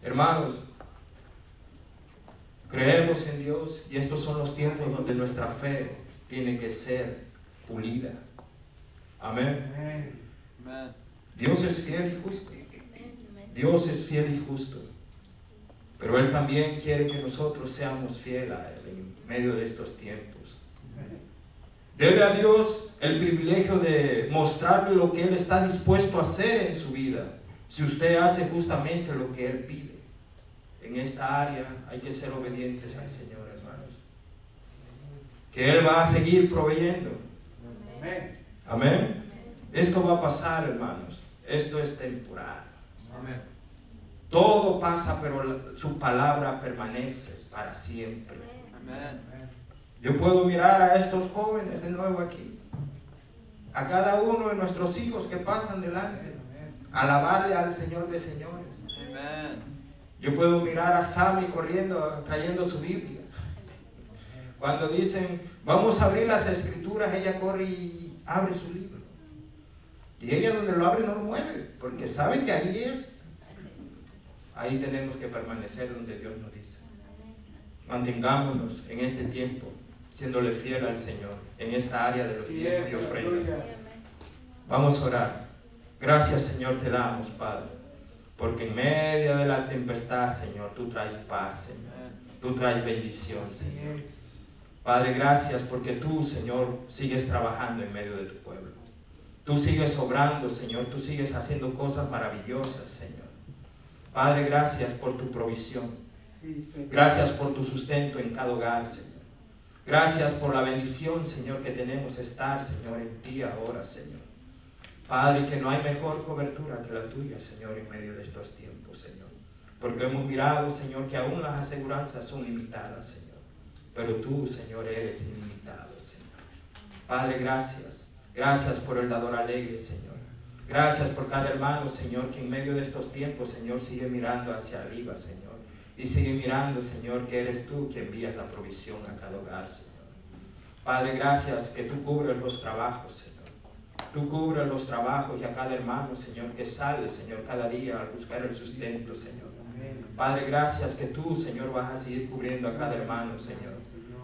Hermanos, creemos en Dios y estos son los tiempos donde nuestra fe tiene que ser pulida. Amén. Amen. Dios es fiel y justo. Dios es fiel y justo. Pero Él también quiere que nosotros seamos fieles a Él en medio de estos tiempos. Dele a Dios el privilegio de mostrarle lo que Él está dispuesto a hacer en su vida. Si usted hace justamente lo que Él pide. En esta área hay que ser obedientes al Señor, hermanos. Que Él va a seguir proveyendo. Amén. Amén. Esto va a pasar, hermanos. Esto es temporal. Amen. Todo pasa, pero su palabra permanece para siempre. Amen. Yo puedo mirar a estos jóvenes de nuevo aquí, a cada uno de nuestros hijos que pasan delante, alabarle al Señor de señores. Amen. Yo puedo mirar a Sammy corriendo, trayendo su Biblia. Cuando dicen, vamos a abrir las escrituras, ella corre y abre su libro. Y ella donde lo abre no lo mueve, porque sabe que ahí es. Ahí tenemos que permanecer donde Dios nos dice. Mantengámonos en este tiempo, siéndole fiel al Señor, en esta área de los diezmos y ofrendas. Vamos a orar. Gracias, Señor, te damos, Padre, porque en medio de la tempestad, Señor, tú traes paz, Señor. Tú traes bendición, Señor. Padre, gracias porque tú, Señor, sigues trabajando en medio de tu pueblo. Tú sigues obrando, Señor. Tú sigues haciendo cosas maravillosas, Señor. Padre, gracias por tu provisión. Gracias por tu sustento en cada hogar, Señor. Gracias por la bendición, Señor, que tenemos estar, Señor, en ti ahora, Señor. Padre, que no hay mejor cobertura que la tuya, Señor, en medio de estos tiempos, Señor. Porque hemos mirado, Señor, que aún las aseguranzas son limitadas, Señor. Pero tú, Señor, eres ilimitado, Señor. Padre, gracias. Gracias por el dador alegre, Señor. Gracias por cada hermano, Señor, que en medio de estos tiempos, Señor, sigue mirando hacia arriba, Señor. Y sigue mirando, Señor, que eres tú que envías la provisión a cada hogar, Señor. Padre, gracias que tú cubres los trabajos, Señor. Tú cubres los trabajos y a cada hermano, Señor, que sale, Señor, cada día a buscar el sustento, Señor. Padre, gracias que tú, Señor, vas a seguir cubriendo a cada hermano, Señor.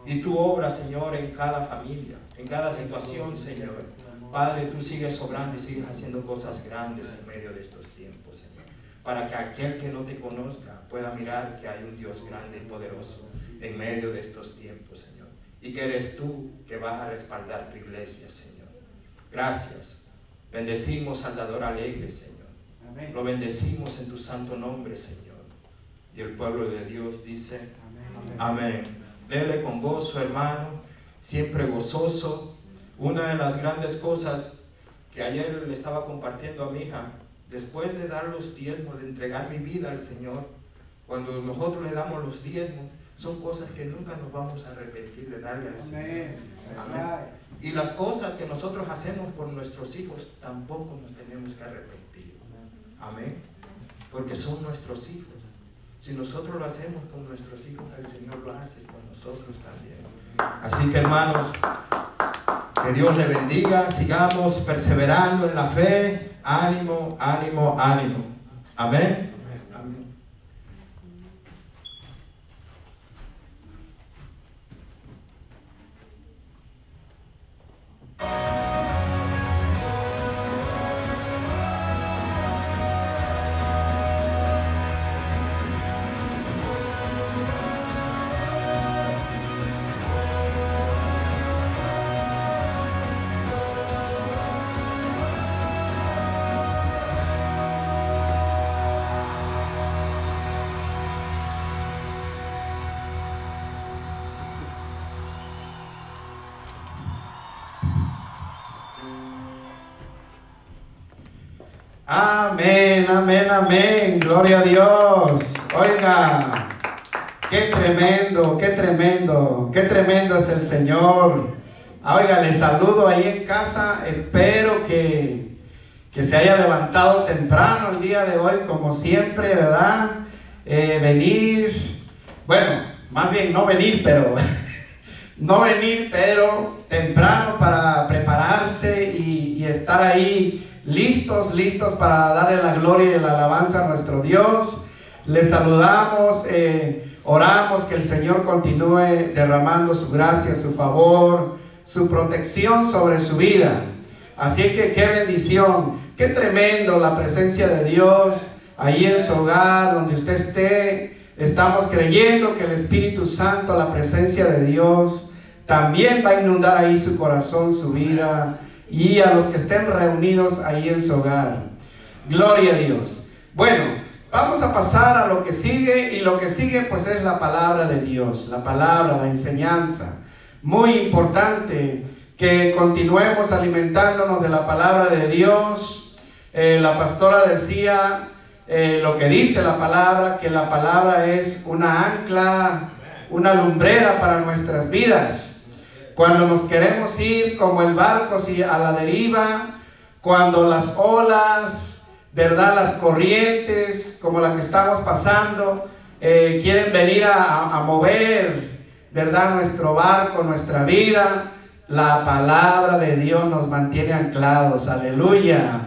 Y tú obras, Señor, en cada familia, en cada situación, Señor. Padre, tú sigues obrando y sigues haciendo cosas grandes en medio de estos tiempos, Señor. Para que aquel que no te conozca pueda mirar que hay un Dios grande y poderoso en medio de estos tiempos, Señor. Y que eres tú que vas a respaldar tu iglesia, Señor. Gracias. Bendecimos al dador alegre, Señor. Lo bendecimos en tu santo nombre, Señor. Y el pueblo de Dios dice, amén. Dele con gozo, hermano, siempre gozoso. Una de las grandes cosas que ayer le estaba compartiendo a mi hija, después de dar los diezmos, de entregar mi vida al Señor, cuando nosotros le damos los diezmos, son cosas que nunca nos vamos a arrepentir de darle al Señor. Amén. Y las cosas que nosotros hacemos por nuestros hijos, tampoco nos tenemos que arrepentir. Amén. Porque son nuestros hijos. Si nosotros lo hacemos con nuestros hijos, el Señor lo hace con nosotros también. Así que, hermanos, que Dios le bendiga. Sigamos perseverando en la fe. Ánimo, ánimo, ánimo. Amén. Amén. Amén, amén, amén. Gloria a Dios. Oiga, qué tremendo, qué tremendo, qué tremendo es el Señor. Oiga, les saludo ahí en casa. Espero que se haya levantado temprano el día de hoy, como siempre, ¿verdad? Venir, bueno, más bien no venir, pero no venir, pero temprano para prepararse y estar ahí listos para darle la gloria y la alabanza a nuestro Dios. Les saludamos, oramos que el Señor continúe derramando su gracia, su favor, su protección sobre su vida. Así que qué bendición, qué tremendo la presencia de Dios ahí en su hogar, donde usted esté. Estamos creyendo que el Espíritu Santo, la presencia de Dios, también va a inundar ahí su corazón, su vida, y a los que estén reunidos ahí en su hogar. Gloria a Dios. Bueno, vamos a pasar a lo que sigue, y lo que sigue pues es la palabra de Dios, la palabra, la enseñanza. Muy importante que continuemos alimentándonos de la palabra de Dios. La pastora decía lo que dice la palabra, que la palabra es una ancla, una lumbrera para nuestras vidas. Cuando nos queremos ir como el barco a la deriva, cuando las olas, ¿verdad?, las corrientes como la que estamos pasando, quieren venir a mover, ¿verdad?, nuestro barco, nuestra vida, la palabra de Dios nos mantiene anclados. Aleluya.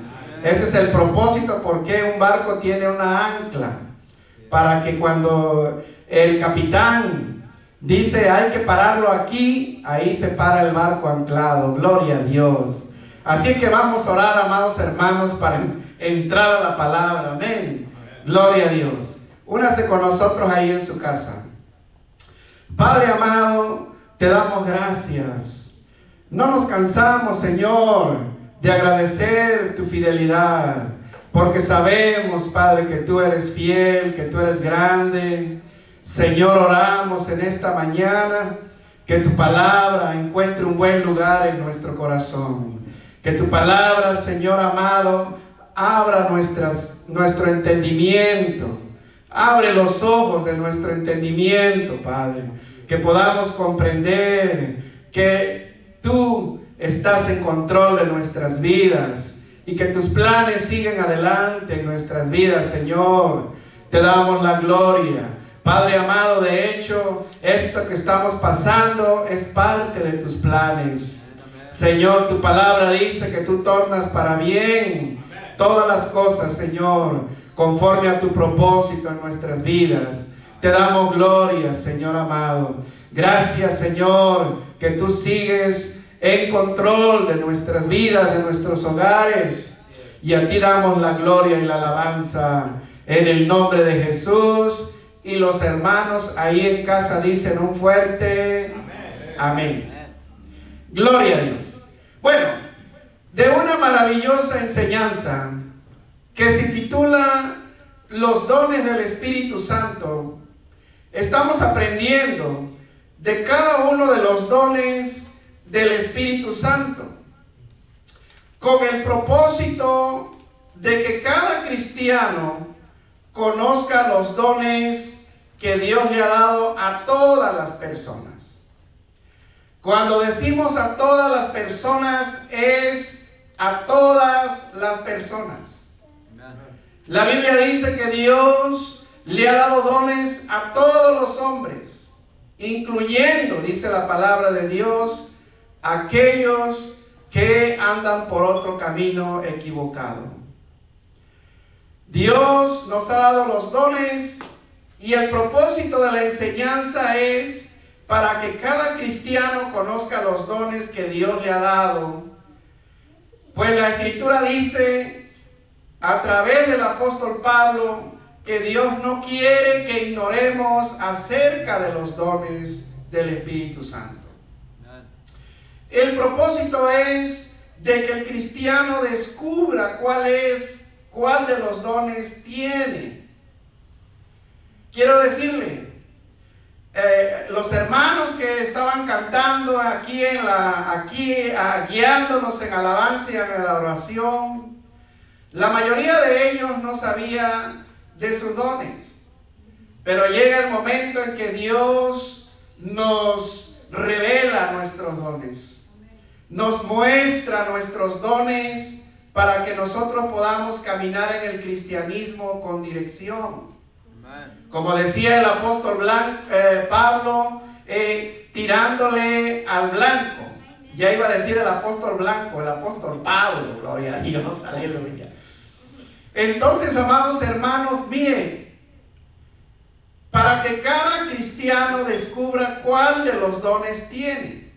Ese es el propósito, porque un barco tiene una ancla, para que cuando el capitán dice hay que pararlo aquí, ahí se para el barco anclado. Gloria a Dios. Así que vamos a orar, amados hermanos, para entrar a la palabra. Amén. Gloria a Dios. Únase con nosotros ahí en su casa. Padre amado, te damos gracias. No nos cansamos, Señor, de agradecer tu fidelidad, porque sabemos, Padre, que tú eres fiel, que tú eres grande. Señor, oramos en esta mañana que tu palabra encuentre un buen lugar en nuestro corazón. Que tu palabra, Señor amado, abra nuestro entendimiento. Abre los ojos de nuestro entendimiento, Padre. Que podamos comprender que tú estás en control de nuestras vidas y que tus planes siguen adelante en nuestras vidas, Señor. Te damos la gloria. Padre amado, de hecho, esto que estamos pasando es parte de tus planes. Señor, tu palabra dice que tú tornas para bien todas las cosas, Señor, conforme a tu propósito en nuestras vidas. Te damos gloria, Señor amado. Gracias, Señor, que tú sigues en control de nuestras vidas, de nuestros hogares. Y a ti damos la gloria y la alabanza en el nombre de Jesús. Y los hermanos ahí en casa dicen un fuerte amén. Gloria a Dios. Bueno, de una maravillosa enseñanza que se titula Los dones del Espíritu Santo, estamos aprendiendo de cada uno de los dones del Espíritu Santo, con el propósito de que cada cristiano conozca los dones que Dios le ha dado a todas las personas. Cuando decimos a todas las personas, es a todas las personas. La Biblia dice que Dios le ha dado dones a todos los hombres, incluyendo, dice la palabra de Dios, aquellos que andan por otro camino equivocado. Dios nos ha dado los dones, y el propósito de la enseñanza es para que cada cristiano conozca los dones que Dios le ha dado. Pues la Escritura dice a través del apóstol Pablo que Dios no quiere que ignoremos acerca de los dones del Espíritu Santo. El propósito es de que el cristiano descubra cuál de los dones tiene. Quiero decirle, los hermanos que estaban cantando guiándonos en alabanza y en adoración, la mayoría de ellos no sabía de sus dones, pero llega el momento en que Dios nos revela nuestros dones, nos muestra nuestros dones para que nosotros podamos caminar en el cristianismo con dirección. Como decía el apóstol Pablo, tirándole al blanco. Ya iba a decir el apóstol blanco, el apóstol Pablo, gloria a Dios, aleluya. Entonces, amados hermanos, miren, que cada cristiano descubra cuál de los dones tiene.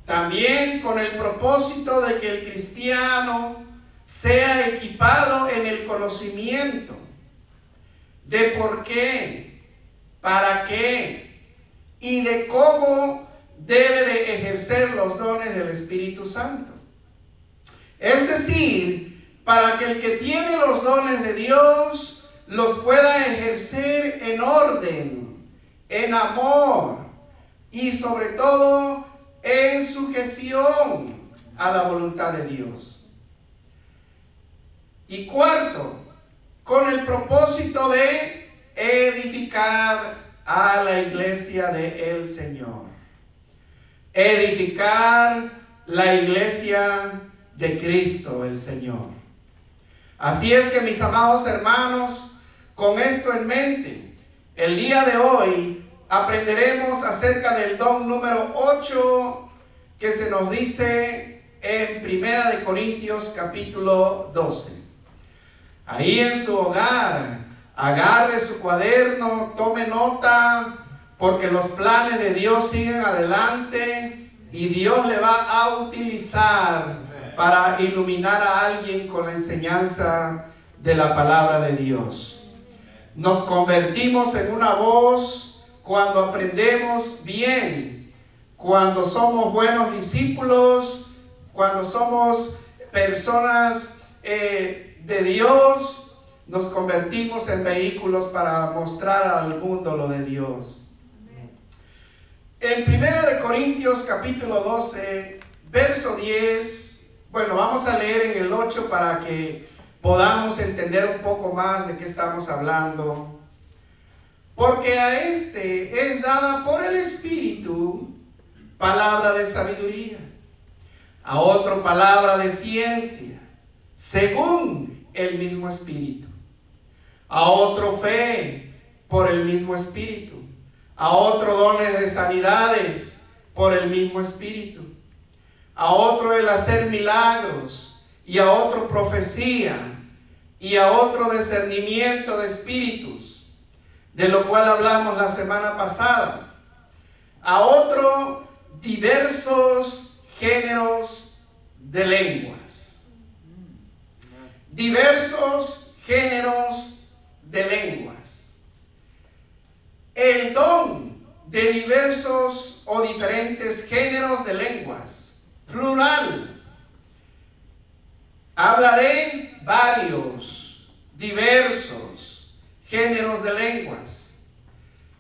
También con el propósito de que el cristiano sea equipado en el conocimiento de por qué, para qué y de cómo debe de ejercer los dones del Espíritu Santo. Es decir, para que el que tiene los dones de Dios los pueda ejercer en orden, en amor y sobre todo en sujeción a la voluntad de Dios. Y cuarto, con el propósito de edificar a la iglesia del Señor. Edificar la iglesia de Cristo el Señor. Así es que, mis amados hermanos, con esto en mente, el día de hoy aprenderemos acerca del don número 8 que se nos dice en 1 Corintios capítulo 12. Ahí en su hogar, agarre su cuaderno, tome nota, porque los planes de Dios siguen adelante y Dios le va a utilizar para iluminar a alguien con la enseñanza de la palabra de Dios. Nos convertimos en una voz cuando aprendemos bien, cuando somos buenos discípulos, cuando somos personas de Dios, nos convertimos en vehículos para mostrar al mundo lo de Dios. En 1 Corintios capítulo 12, verso 10, bueno, vamos a leer en el 8 para que podamos entender un poco más de qué estamos hablando. Porque a este es dada por el Espíritu palabra de sabiduría, a otro palabra de ciencia, según el mismo Espíritu, a otro fe por el mismo Espíritu, a otro dones de sanidades por el mismo Espíritu, a otro el hacer milagros, y a otro profecía, y a otro discernimiento de espíritus, de lo cual hablamos la semana pasada, a otro diversos géneros de lenguas. Diversos géneros de lenguas. El don de diversos o diferentes géneros de lenguas, plural, habla de varios, diversos géneros de lenguas.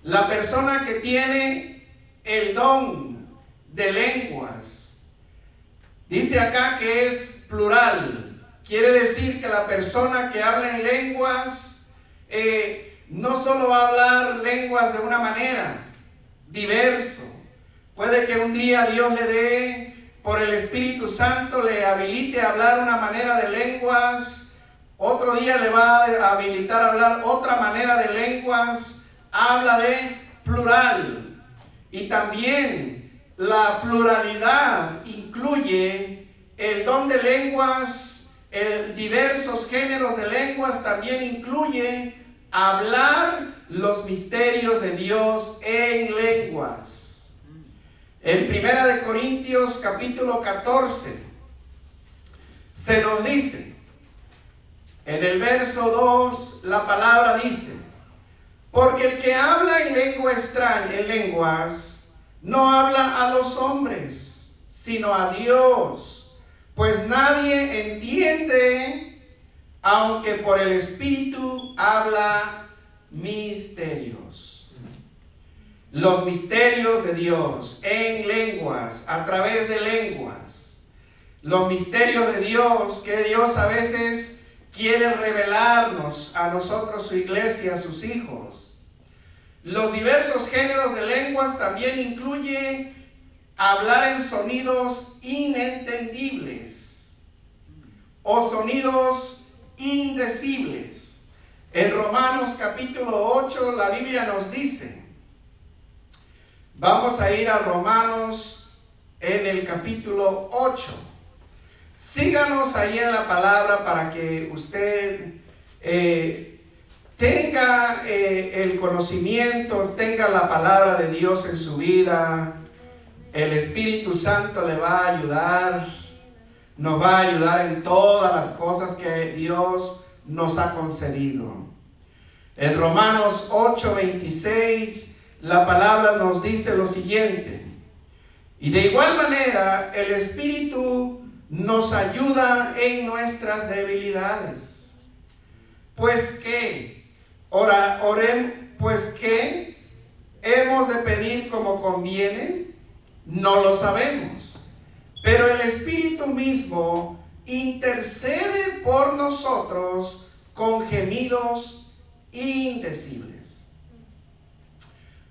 La persona que tiene el don de lenguas, dice acá que es plural. Quiere decir que la persona que habla en lenguas no solo va a hablar lenguas de una manera, diverso. Puede que un día Dios le dé, por el Espíritu Santo, le habilite a hablar una manera de lenguas. Otro día le va a habilitar a hablar otra manera de lenguas. Habla de plural. Y también la pluralidad incluye el don de lenguas. Diversos géneros de lenguas también incluye hablar los misterios de Dios en lenguas. En 1 Corintios capítulo 14 se nos dice, en el verso 2, la palabra dice: porque el que habla en lengua extraña, en lenguas, no habla a los hombres, sino a Dios. Pues nadie entiende, aunque por el Espíritu habla misterios. Los misterios de Dios en lenguas, a través de lenguas. Los misterios de Dios que Dios a veces quiere revelarnos a nosotros, su iglesia, a sus hijos. Los diversos géneros de lenguas también incluye hablar en sonidos inentendibles o sonidos indecibles. En Romanos capítulo 8 la Biblia nos dice, vamos a ir a Romanos en el capítulo 8. Síganos ahí en la palabra para que usted tenga el conocimiento, tenga la palabra de Dios en su vida, el Espíritu Santo le va a ayudar, nos va a ayudar en todas las cosas que Dios nos ha concedido. En Romanos 8:26, la palabra nos dice lo siguiente: y de igual manera el Espíritu nos ayuda en nuestras debilidades. Pues que pues que hemos de pedir como conviene, no lo sabemos, pero el Espíritu mismo intercede por nosotros con gemidos indecibles.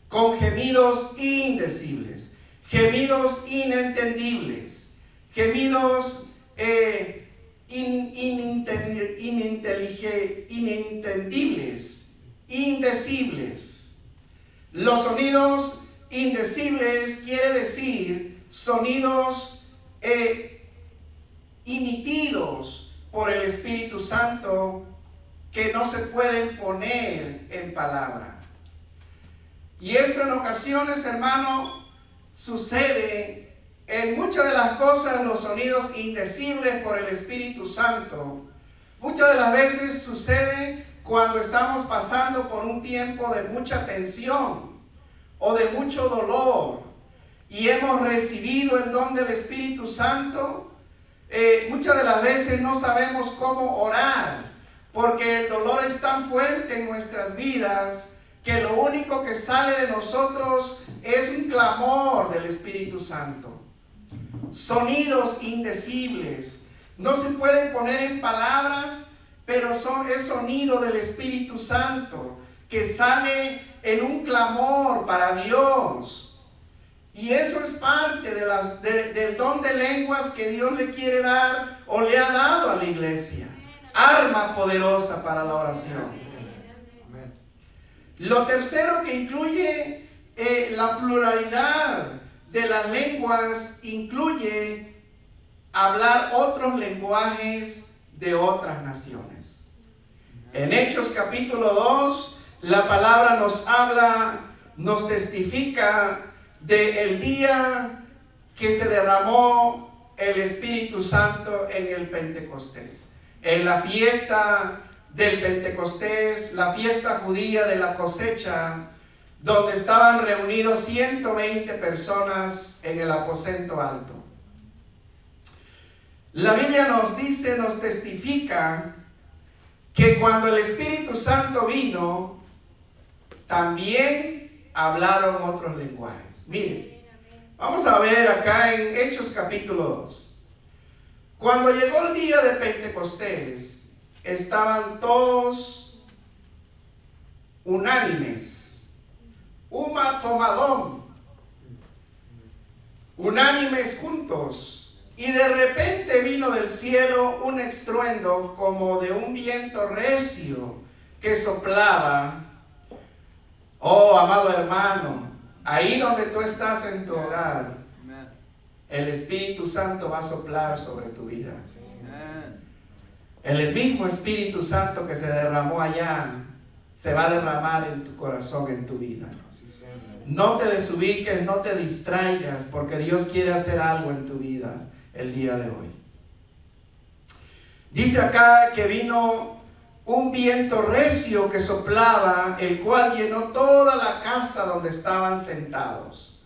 Con gemidos indecibles, gemidos inentendibles, gemidos inentendibles, indecibles. Los sonidos indecibles quiere decir sonidos emitidos por el Espíritu Santo que no se pueden poner en palabra. Y esto en ocasiones, hermano, sucede en muchas de las cosas, los sonidos indecibles por el Espíritu Santo. Muchas de las veces sucede cuando estamos pasando por un tiempo de mucha tensión o de mucho dolor y hemos recibido el don del Espíritu Santo. Muchas de las veces no sabemos cómo orar porque el dolor es tan fuerte en nuestras vidas que lo único que sale de nosotros es un clamor del Espíritu Santo. Sonidos indecibles, no se pueden poner en palabras, pero es sonido del Espíritu Santo que sale en un clamor para Dios. Y eso es parte del don de lenguas que Dios le quiere dar o le ha dado a la iglesia. Arma poderosa para la oración. Lo tercero que incluye la pluralidad de las lenguas, incluye hablar otros lenguajes de otras naciones. En Hechos capítulo 2, la palabra nos habla, nos testifica del día que se derramó el Espíritu Santo en el Pentecostés. En la fiesta del Pentecostés, la fiesta judía de la cosecha, donde estaban reunidos 120 personas en el aposento alto. La Biblia nos dice, nos testifica que cuando el Espíritu Santo vino, también hablaron otros lenguajes. Miren, vamos a ver acá en Hechos capítulo 2. Cuando llegó el día de Pentecostés, estaban todos unánimes, unánimes juntos, y de repente vino del cielo un estruendo como de un viento recio que soplaba. Oh, amado hermano, ahí donde tú estás en tu hogar, el Espíritu Santo va a soplar sobre tu vida. El mismo Espíritu Santo que se derramó allá se va a derramar en tu corazón, en tu vida. No te desubiques, no te distraigas, porque Dios quiere hacer algo en tu vida el día de hoy. Dice acá que vino un viento recio que soplaba, el cual llenó toda la casa donde estaban sentados.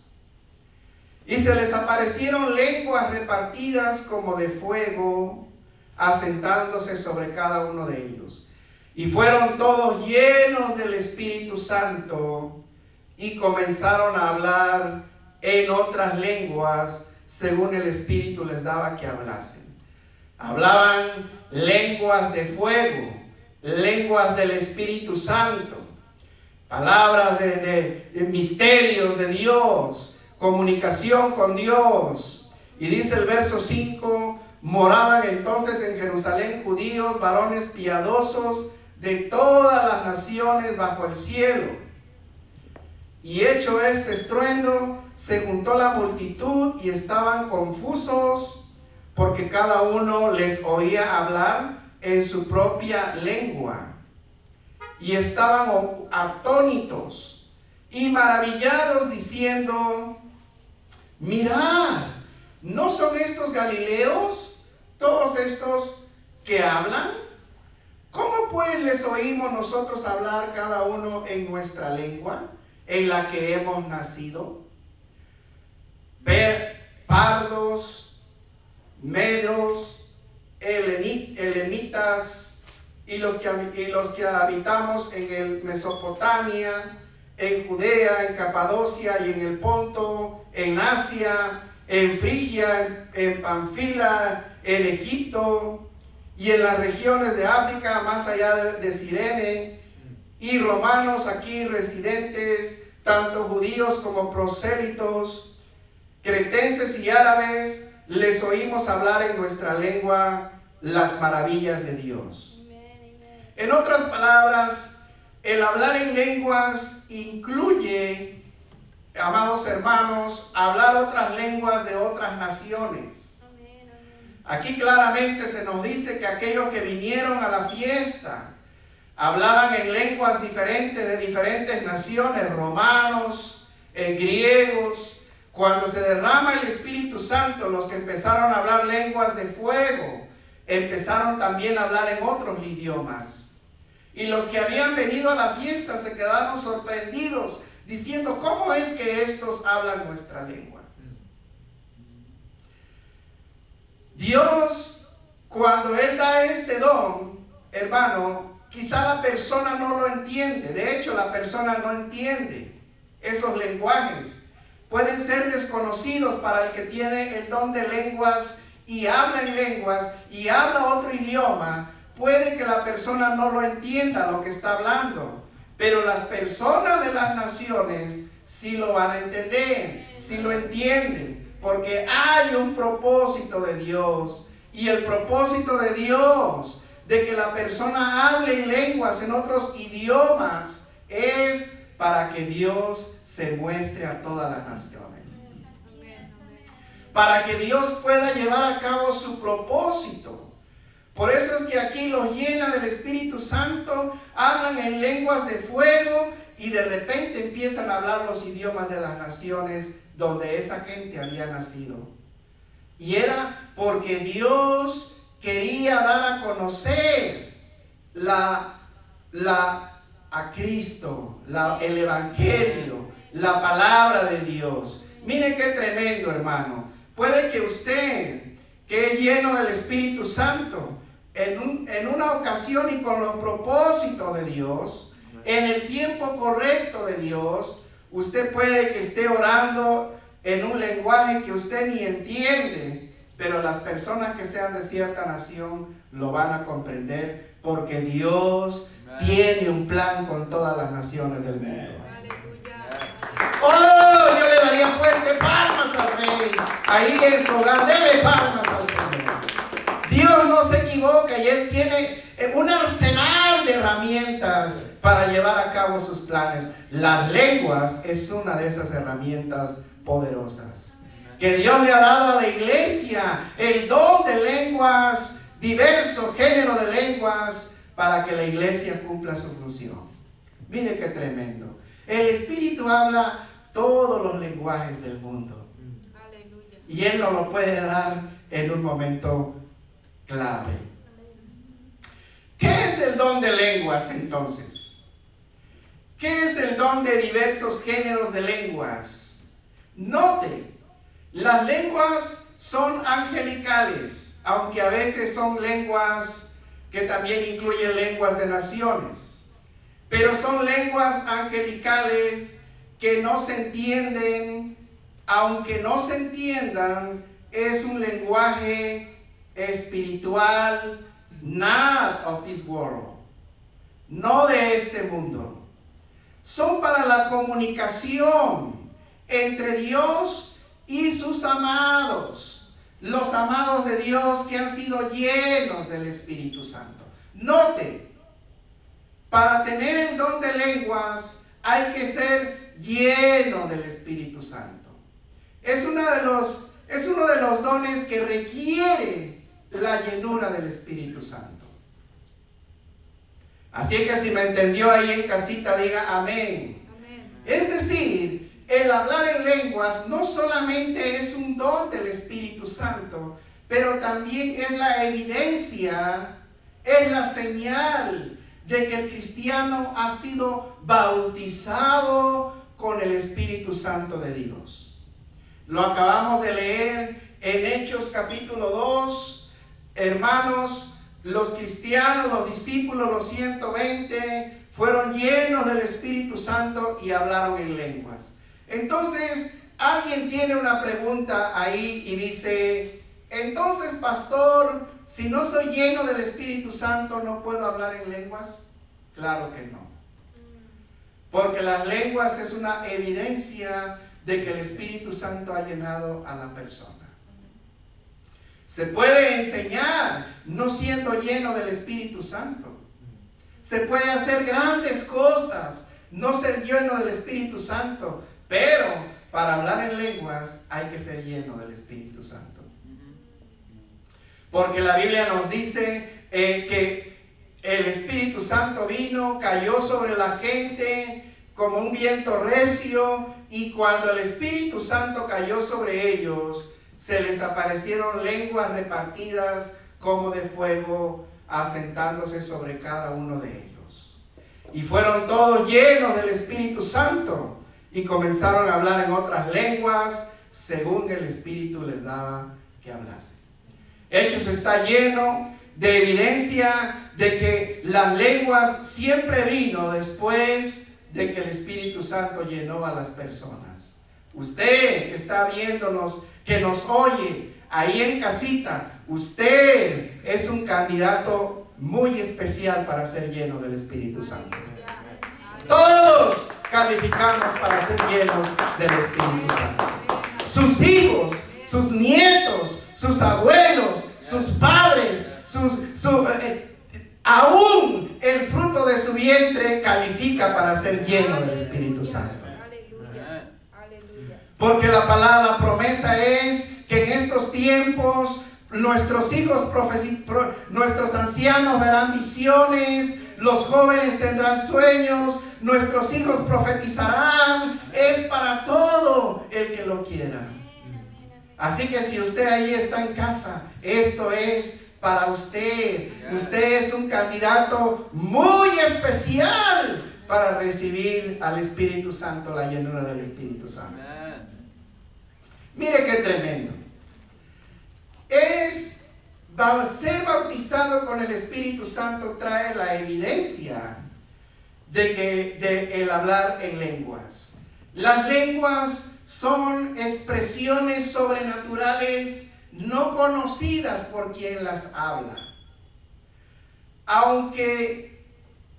Y se les aparecieron lenguas repartidas como de fuego, asentándose sobre cada uno de ellos. Y fueron todos llenos del Espíritu Santo y comenzaron a hablar en otras lenguas según el Espíritu les daba que hablasen. Hablaban lenguas de fuego, lenguas del Espíritu Santo, palabras de misterios de Dios, comunicación con Dios. Y dice el verso 5, moraban entonces en Jerusalén judíos, varones piadosos de todas las naciones bajo el cielo. Y hecho este estruendo, se juntó la multitud y estaban confusos, porque cada uno les oía hablar en su propia lengua. y estaban atónitos y maravillados diciendo: mirad, ¿no son estos galileos todos estos que hablan? ¿Cómo pues les oímos nosotros hablar cada uno en nuestra lengua en la que hemos nacido? Pardos, medos, elamitas y los que habitamos en Mesopotamia, en Judea, en Capadocia y en el Ponto, en Asia, en Frigia, en Panfila, en Egipto y en las regiones de África más allá de Cirene, y romanos aquí residentes, tanto judíos como prosélitos, cretenses y árabes, les oímos hablar en nuestra lengua las maravillas de Dios. En otras palabras, el hablar en lenguas incluye, amados hermanos, hablar otras lenguas de otras naciones. Aquí claramente se nos dice que aquellos que vinieron a la fiesta hablaban en lenguas diferentes de diferentes naciones, romanos, griegos. Cuando se derrama el Espíritu Santo, los que empezaron a hablar lenguas de fuego, empezaron también a hablar en otros idiomas. Y los que habían venido a la fiesta se quedaron sorprendidos, diciendo: ¿cómo es que estos hablan nuestra lengua? Dios, cuando Él da este don, hermano, quizá la persona no lo entiende. De hecho, la persona no entiende esos lenguajes. Pueden ser desconocidos para el que tiene el don de lenguas y habla en lenguas y habla otro idioma. Puede que la persona no lo entienda lo que está hablando, pero las personas de las naciones sí lo van a entender, sí lo entienden, porque hay un propósito de Dios. Y el propósito de Dios de que la persona hable en lenguas, en otros idiomas, es para que Dios se muestre a todas las naciones. Para que Dios pueda llevar a cabo su propósito. Por eso es que aquí los llena del Espíritu Santo, hablan en lenguas de fuego y de repente empiezan a hablar los idiomas de las naciones donde esa gente había nacido. Y era porque Dios quería dar a conocer a Cristo, el Evangelio, la palabra de Dios. Mire qué tremendo, hermano. Puede que usted, que es lleno del Espíritu Santo, en una ocasión y con los propósitos de Dios, en el tiempo correcto de Dios, usted puede que esté orando en un lenguaje que usted ni entiende, pero las personas que sean de cierta nación lo van a comprender, porque Dios tiene un plan con todas las naciones del mundo. ¡Oh! Yo le daría fuerte palmas al Rey. Ahí en su hogar, dele palmas al Señor. Dios no se equivoca y Él tiene un arsenal de herramientas para llevar a cabo sus planes. Las lenguas es una de esas herramientas poderosas que Dios le ha dado a la iglesia, el don de lenguas, diversos géneros de lenguas, para que la iglesia cumpla su función. Mire qué tremendo. El Espíritu habla todos los lenguajes del mundo. Aleluya. Y Él nos lo puede dar en un momento clave. ¿Qué es el don de lenguas entonces? ¿Qué es el don de diversos géneros de lenguas? Note, las lenguas son angelicales, aunque a veces son lenguas que también incluyen lenguas de naciones. Pero son lenguas angelicales que no se entienden, aunque no se entiendan, es un lenguaje espiritual, not of this world, no de este mundo. Son para la comunicación entre Dios y sus amados, los amados de Dios que han sido llenos del Espíritu Santo. Note, para tener el don de lenguas hay que ser lleno del Espíritu Santo. Es uno de los dones que requiere la llenura del Espíritu Santo. Así que si me entendió ahí en casita, diga amén. Amén. Es decir, el hablar en lenguas no solamente es un don del Espíritu Santo, pero también es la evidencia, es la señal de que el cristiano ha sido bautizado con el Espíritu Santo de Dios. Lo acabamos de leer en Hechos capítulo 2. Hermanos, los cristianos, los discípulos, los 120, fueron llenos del Espíritu Santo y hablaron en lenguas. Entonces, alguien tiene una pregunta ahí y dice, entonces, pastor, si no soy lleno del Espíritu Santo, ¿no puedo hablar en lenguas? Claro que no. Porque las lenguas es una evidencia de que el Espíritu Santo ha llenado a la persona. Se puede enseñar no siendo lleno del Espíritu Santo. Se puede hacer grandes cosas, no ser lleno del Espíritu Santo, pero para hablar en lenguas hay que ser lleno del Espíritu Santo. Porque la Biblia nos dice que el Espíritu Santo vino, cayó sobre la gente como un viento recio, y cuando el Espíritu Santo cayó sobre ellos, se les aparecieron lenguas repartidas como de fuego, asentándose sobre cada uno de ellos. Y fueron todos llenos del Espíritu Santo y comenzaron a hablar en otras lenguas según el Espíritu les daba que hablasen. Hechos está lleno de evidencia de que las lenguas siempre vino después de que el Espíritu Santo llenó a las personas. Usted que está viéndonos, que nos oye ahí en casita, usted es un candidato muy especial para ser lleno del Espíritu Santo. Todos calificamos para ser llenos del Espíritu Santo. Sus hijos, sus nietos, sus abuelos, sus padres, aún el fruto de su vientre califica para ser lleno del Espíritu Santo. Porque la palabra, la promesa es que en estos tiempos nuestros hijos, nuestros ancianos verán visiones, los jóvenes tendrán sueños, nuestros hijos profetizarán. Es para todo el que lo quiera. Así que si usted ahí está en casa, esto es para usted. Usted es un candidato muy especial para recibir al Espíritu Santo, la llenura del Espíritu Santo. Mire qué tremendo. Ser bautizado con el Espíritu Santo trae la evidencia de el hablar en lenguas. Las lenguas son expresiones sobrenaturales no conocidas por quien las habla.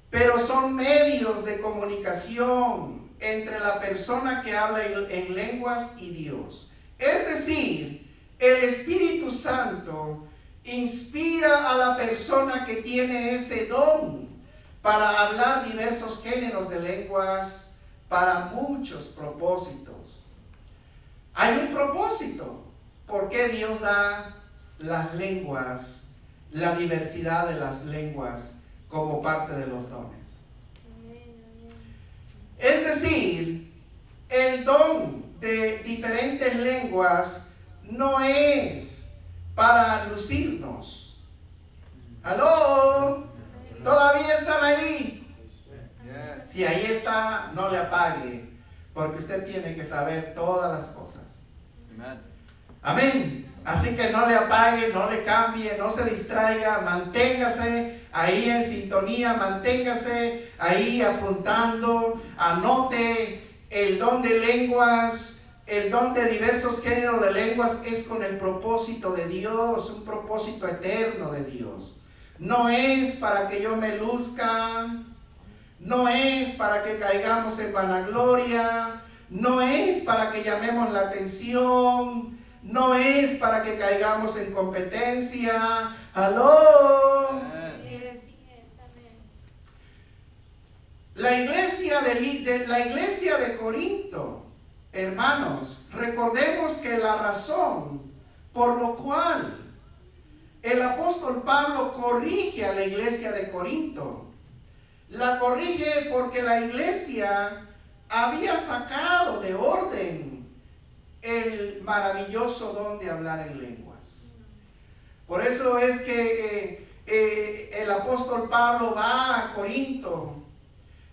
Pero son medios de comunicación entre la persona que habla en lenguas y Dios. Es decir, el Espíritu Santo inspira a la persona que tiene ese don para hablar diversos géneros de lenguas para muchos propósitos. Hay un propósito. ¿Por qué Dios da las lenguas, la diversidad de las lenguas como parte de los dones? Es decir, el don de diferentes lenguas no es para lucirnos. ¿Aló? ¿Todavía están ahí? Si ahí está, no le apague, porque usted tiene que saber todas las cosas. Amén. Así que no le apague, no le cambie, no se distraiga, manténgase ahí en sintonía, manténgase ahí apuntando, anote. El don de lenguas, el don de diversos géneros de lenguas es con el propósito de Dios, un propósito eterno de Dios. No es para que yo me luzca, no es para que caigamos en vanagloria, no es para que llamemos la atención, no es para que caigamos en competencia. ¡Aló! La iglesia de Corinto, hermanos, recordemos que la razón por lo cual el apóstol Pablo corrige a la iglesia de Corinto La corrige porque la iglesia había sacado de orden el maravilloso don de hablar en lenguas. Por eso es que el apóstol Pablo va a Corinto.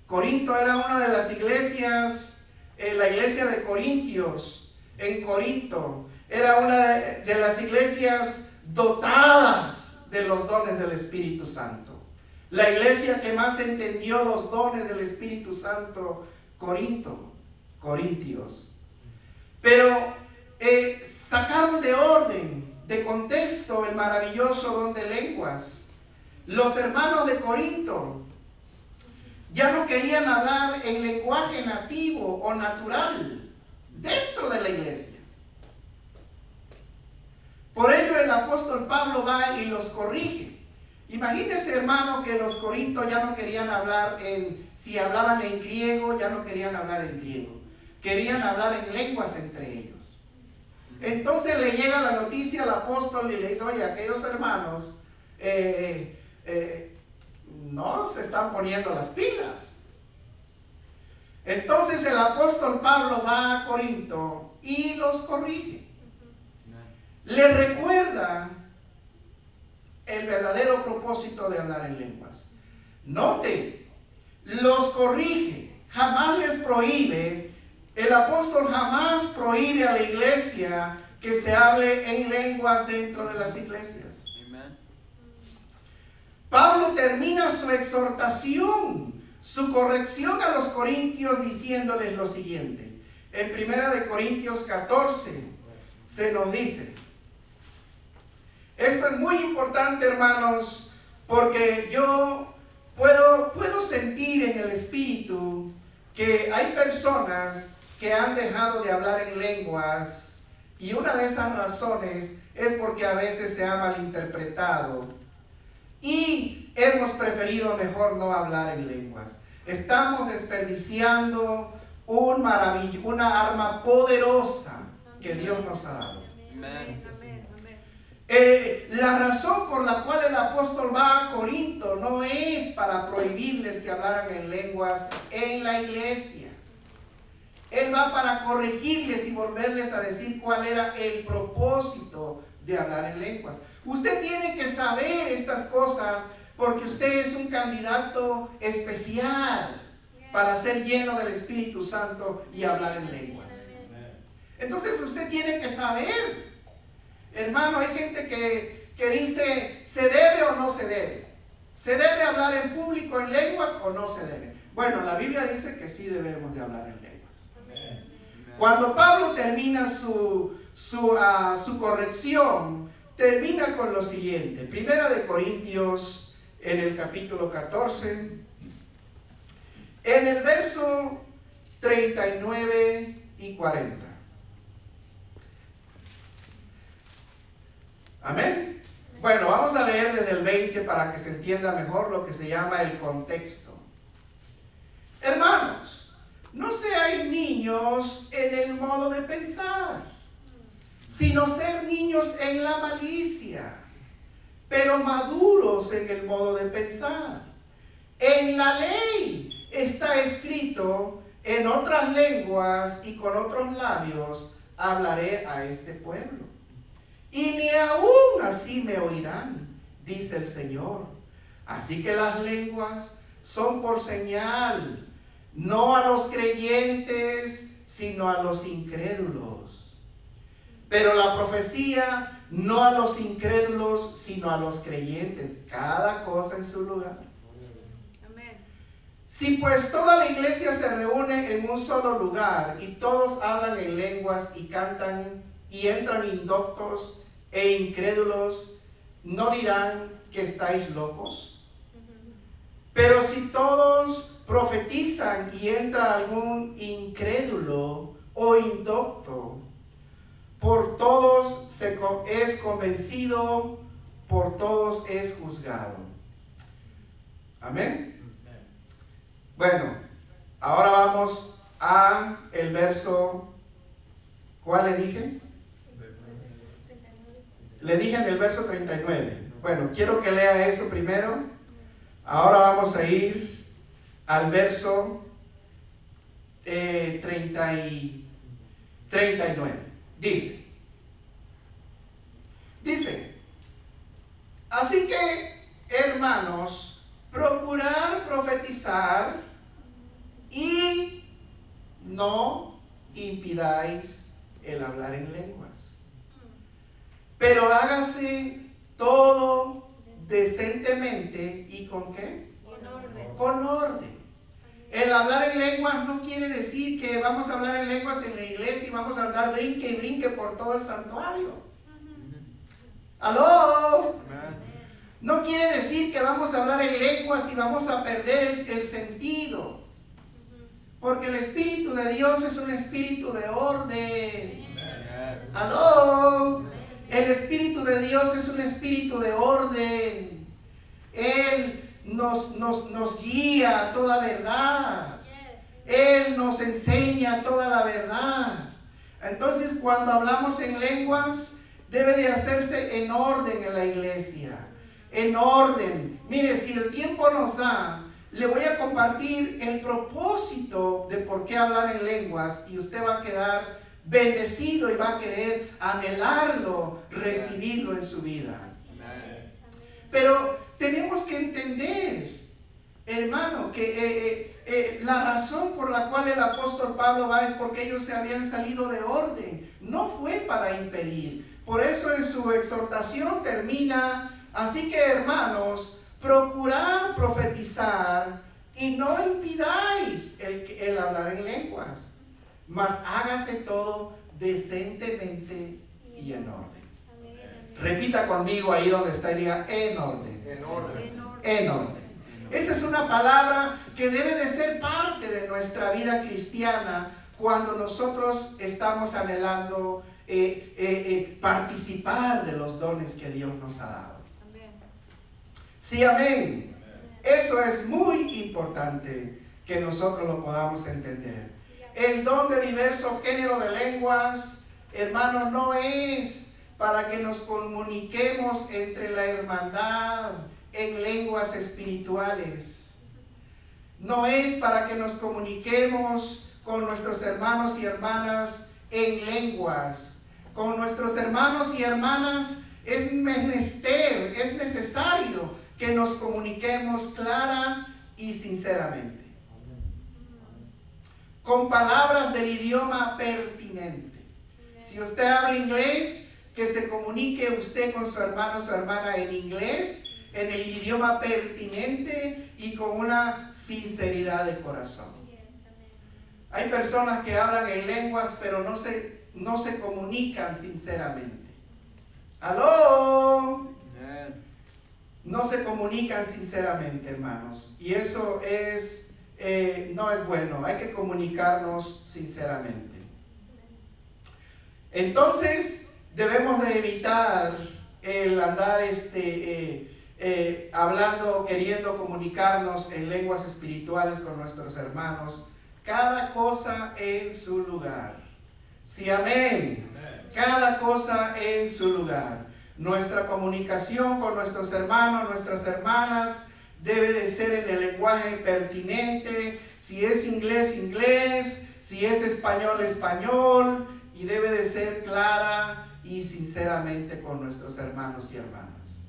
Corinto era una de las iglesias, la iglesia de Corintios, en Corinto, era una de las iglesias dotadas de los dones del Espíritu Santo. La iglesia que más entendió los dones del Espíritu Santo, Corintios. Pero sacaron de orden, de contexto, el maravilloso don de lenguas. Los hermanos de Corinto ya no querían hablar en lenguaje nativo o natural dentro de la iglesia. Por ello el apóstol Pablo va y los corrige. Imagínese, hermano, que los corintios ya no querían hablar si hablaban en griego, ya no querían hablar en griego. Querían hablar en lenguas entre ellos. Entonces le llega la noticia al apóstol y le dice, oye, aquellos hermanos no se están poniendo las pilas. Entonces el apóstol Pablo va a Corinto y los corrige. Le recuerda el verdadero propósito de hablar en lenguas. Note, los corrige, jamás les prohíbe. El apóstol jamás prohíbe a la iglesia que se hable en lenguas dentro de las iglesias. Amen. Pablo termina su exhortación, su corrección a los corintios diciéndoles lo siguiente. En 1 Corintios 14 se nos dice, esto es muy importante, hermanos, porque yo puedo sentir en el espíritu que hay personas que han dejado de hablar en lenguas, y una de esas razones es porque a veces se ha malinterpretado y hemos preferido mejor no hablar en lenguas. Estamos desperdiciando una arma poderosa que Dios nos ha dado. Amen. La razón por la cual el apóstol va a Corinto no es para prohibirles que hablaran en lenguas en la iglesia. Él va para corregirles y volverles a decir cuál era el propósito de hablar en lenguas. Usted tiene que saber estas cosas porque usted es un candidato especial para ser lleno del Espíritu Santo y hablar en lenguas. Entonces usted tiene que saber. Hermano, hay gente que dice, ¿se debe o no se debe? ¿Se debe hablar en público en lenguas o no se debe? Bueno, la Biblia dice que sí debemos de hablar en lenguas. Amen. Cuando Pablo termina su corrección, termina con lo siguiente. 1 Corintios, en el capítulo 14, en el verso 39 y 40. Amén. Bueno, vamos a leer desde el 20 para que se entienda mejor lo que se llama el contexto. Hermanos, no seáis niños en el modo de pensar, sino ser niños en la malicia, pero maduros en el modo de pensar. En la ley está escrito, en otras lenguas y con otros labios hablaré a este pueblo. Y ni aún así me oirán, dice el Señor. Así que las lenguas son por señal, no a los creyentes, sino a los incrédulos. Pero la profecía, no a los incrédulos, sino a los creyentes. Cada cosa en su lugar. Amén. Si pues toda la iglesia se reúne en un solo lugar y todos hablan en lenguas y cantan y entran indoctos e incrédulos, ¿no dirán que estáis locos? Pero si todos profetizan y entra algún incrédulo o indocto, por todos es convencido, por todos es juzgado. Amén. Bueno, ahora vamos a el verso, ¿cuál le dije? Le dije en el verso 39. Bueno, quiero que lea eso primero. Ahora vamos a ir al verso 39. Dice, así que, hermanos, procurar profetizar y no impidáis el hablar en lenguas. Pero hágase todo decentemente y ¿con qué? Con orden. El hablar en lenguas no quiere decir que vamos a hablar en lenguas en la iglesia y vamos a andar brinque y brinque por todo el santuario. ¿Aló? No quiere decir que vamos a hablar en lenguas y vamos a perder el sentido. Porque el Espíritu de Dios es un espíritu de orden. ¿Aló? El Espíritu de Dios es un espíritu de orden. Él nos guía a toda verdad. Él nos enseña toda la verdad. Entonces, cuando hablamos en lenguas, debe de hacerse en orden en la iglesia. En orden. Mire, si el tiempo nos da, le voy a compartir el propósito de por qué hablar en lenguas y usted va a quedar bendecido y va a querer anhelarlo, recibirlo en su vida. Pero tenemos que entender, hermano, que la razón por la cual el apóstol Pablo va es porque ellos se habían salido de orden. No fue para impedir. Por eso en su exhortación termina, así que, hermanos, procurad profetizar y no impidáis el hablar en lenguas, mas hágase todo decentemente y en orden. Repita conmigo ahí donde está y diga en orden. En orden. En orden. Esa es una palabra que debe de ser parte de nuestra vida cristiana cuando nosotros estamos anhelando participar de los dones que Dios nos ha dado. Sí, amén. Eso es muy importante que nosotros lo podamos entender. El don de diversos géneros de lenguas, hermanos, no es para que nos comuniquemos entre la hermandad en lenguas espirituales. No es para que nos comuniquemos con nuestros hermanos y hermanas en lenguas. Con nuestros hermanos y hermanas es menester, es necesario que nos comuniquemos clara y sinceramente, con palabras del idioma pertinente. Si usted habla inglés, que se comunique usted con su hermano o su hermana en inglés, en el idioma pertinente y con una sinceridad de corazón. Hay personas que hablan en lenguas pero no se comunican sinceramente. ¿Aló? No se comunican sinceramente, hermanos, y eso no es bueno. Hay que comunicarnos sinceramente. Entonces debemos de evitar el andar hablando, queriendo comunicarnos en lenguas espirituales con nuestros hermanos. Cada cosa en su lugar. Sí, amén. Cada cosa en su lugar. Nuestra comunicación con nuestros hermanos, nuestras hermanas, debe de ser en el lenguaje pertinente. Si es inglés, inglés. Si es español, español. Y debe de ser clara y sinceramente con nuestros hermanos y hermanas.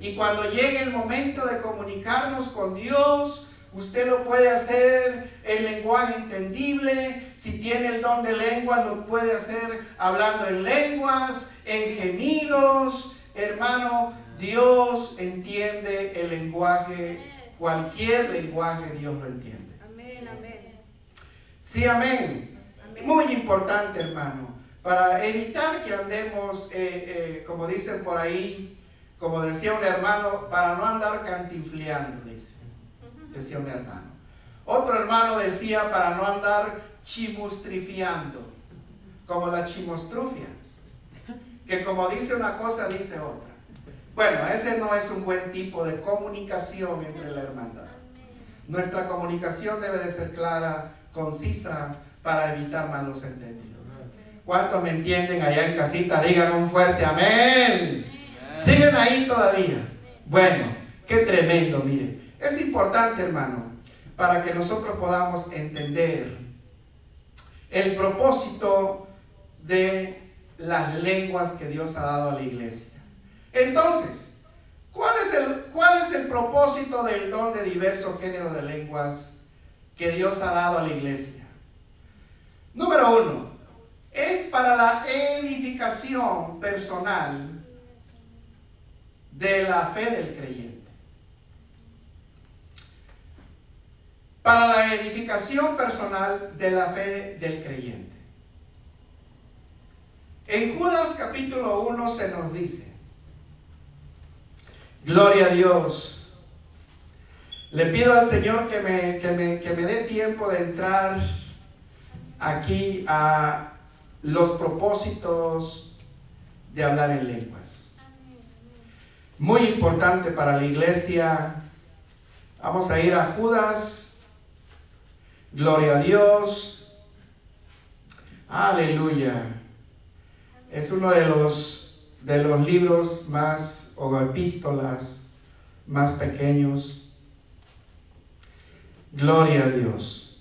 Y cuando llegue el momento de comunicarnos con Dios, usted lo puede hacer en lenguaje entendible. Si tiene el don de lengua, lo puede hacer hablando en lenguas, en gemidos. Hermano, Dios entiende el lenguaje, cualquier lenguaje Dios lo entiende. Amén, amén. Sí, amén. Amén. Muy importante, hermano, para evitar que andemos, como dicen por ahí, como decía un hermano, para no andar cantinfleando, decía un hermano. Otro hermano decía para no andar chimustrifiando, como la chimostrufia, que como dice una cosa, dice otra. Bueno, ese no es un buen tipo de comunicación entre la hermandad. Nuestra comunicación debe de ser clara, concisa, para evitar malos entendidos. ¿Cuántos me entienden allá en casita? Digan un fuerte amén. ¿Siguen ahí todavía? Bueno, qué tremendo, mire. Es importante, hermano, para que nosotros podamos entender el propósito de las lenguas que Dios ha dado a la iglesia. Entonces, ¿cuál es el propósito del don de diversos géneros de lenguas que Dios ha dado a la iglesia? Número 1, es para la edificación personal de la fe del creyente. Para la edificación personal de la fe del creyente. En Judas capítulo 1 se nos dice, gloria a Dios, le pido al Señor que me dé tiempo de entrar aquí a los propósitos de hablar en lenguas. Muy importante para la iglesia. Vamos a ir a Judas. Gloria a Dios. Aleluya. Es uno de los libros más, o epístolas más pequeños. Gloria a Dios.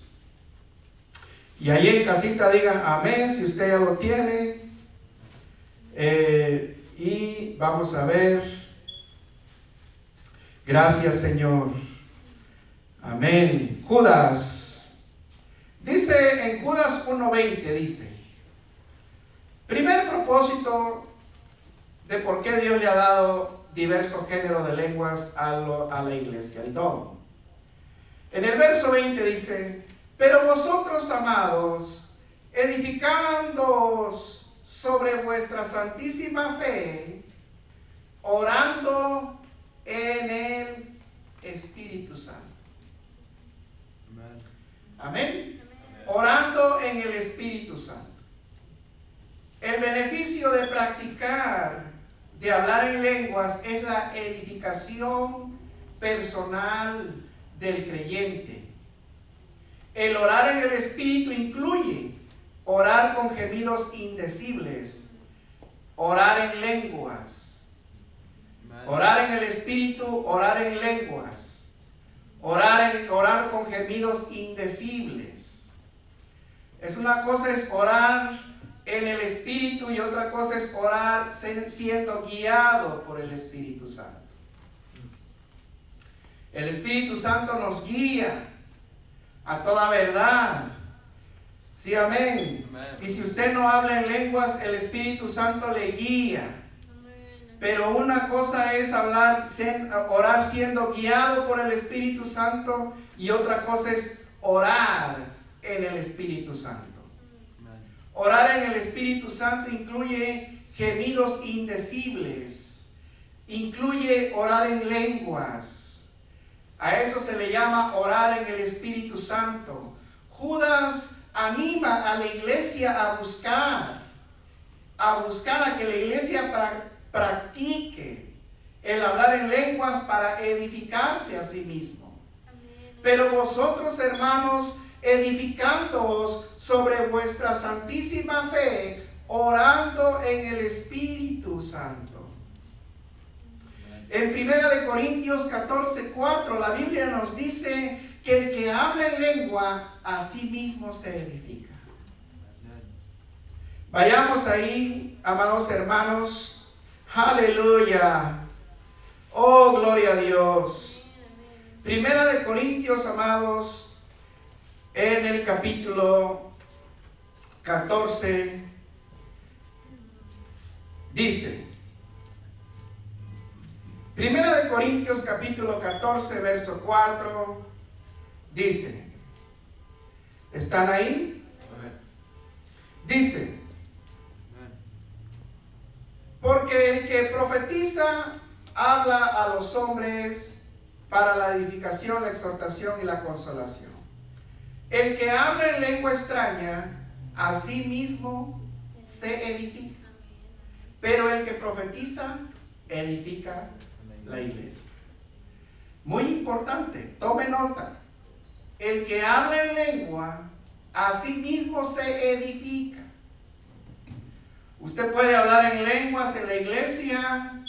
Y ahí en casita digan amén si usted ya lo tiene. Y vamos a ver. Gracias, Señor. Amén. Judas. Dice en Judas 1:20, dice, primer propósito de por qué Dios le ha dado diversos géneros de lenguas a la iglesia, el don. En el verso 20 dice, pero vosotros, amados, edificándoos sobre vuestra santísima fe, orando en el Espíritu Santo. Amén. Orando en el Espíritu Santo. El beneficio de practicar, de hablar en lenguas, es la edificación personal del creyente. El orar en el Espíritu incluye orar con gemidos indecibles, orar en lenguas, orar en el Espíritu, orar en lenguas, orar con gemidos indecibles. Es una cosa es orar en el Espíritu y otra cosa es orar siendo guiado por el Espíritu Santo. El Espíritu Santo nos guía a toda verdad. Sí, amén. Y si usted no habla en lenguas, el Espíritu Santo le guía. Pero una cosa es orar siendo guiado por el Espíritu Santo y otra cosa es orar en el Espíritu Santo. Orar en el Espíritu Santo incluye gemidos indecibles, incluye orar en lenguas. A eso se le llama orar en el Espíritu Santo. Judas anima a la iglesia a buscar a que la iglesia practique el hablar en lenguas para edificarse a sí mismo. Pero vosotros, hermanos, edificándoos sobre vuestra santísima fe, orando en el Espíritu Santo. En 1 Corintios 14:4 la Biblia nos dice que el que habla en lengua a sí mismo se edifica. Vayamos ahí, amados hermanos. Aleluya. Oh, gloria a Dios. 1 Corintios, amados, en el capítulo 14, dice, 1 Corintios capítulo 14, verso 4, dice, ¿están ahí? Dice, porque el que profetiza habla a los hombres para la edificación, la exhortación y la consolación. El que habla en lengua extraña, a sí mismo se edifica. Pero el que profetiza, edifica la iglesia. Muy importante, tome nota. El que habla en lengua, a sí mismo se edifica. Usted puede hablar en lenguas en la iglesia,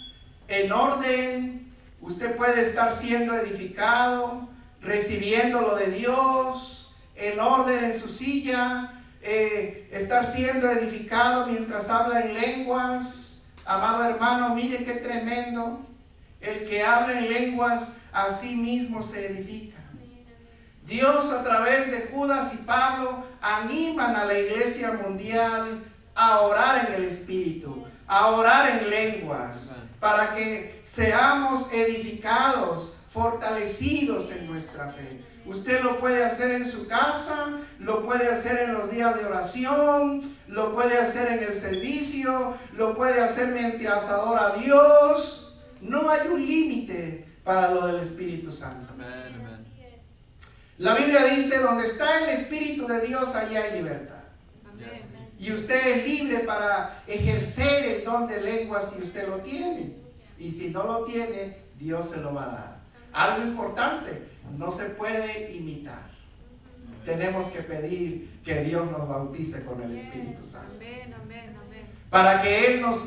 en orden. Usted puede estar siendo edificado, recibiendo lo de Dios, en orden en su silla, estar siendo edificado mientras habla en lenguas. Amado hermano, mire qué tremendo. El que habla en lenguas a sí mismo se edifica. Dios, a través de Judas y Pablo, animan a la iglesia mundial a orar en el Espíritu, a orar en lenguas, para que seamos edificados, fortalecidos en nuestra fe. Usted lo puede hacer en su casa, lo puede hacer en los días de oración, lo puede hacer en el servicio, lo puede hacer mientras adora a Dios. No hay un límite para lo del Espíritu Santo. Amen, amen. La Biblia dice, donde está el Espíritu de Dios, allá hay libertad. Yes. Y usted es libre para ejercer el don de lenguas si usted lo tiene. Y si no lo tiene, Dios se lo va a dar. Algo importante, no se puede imitar. Tenemos que pedir que Dios nos bautice con el Espíritu Santo. Amén, amén, amén. Para que Él nos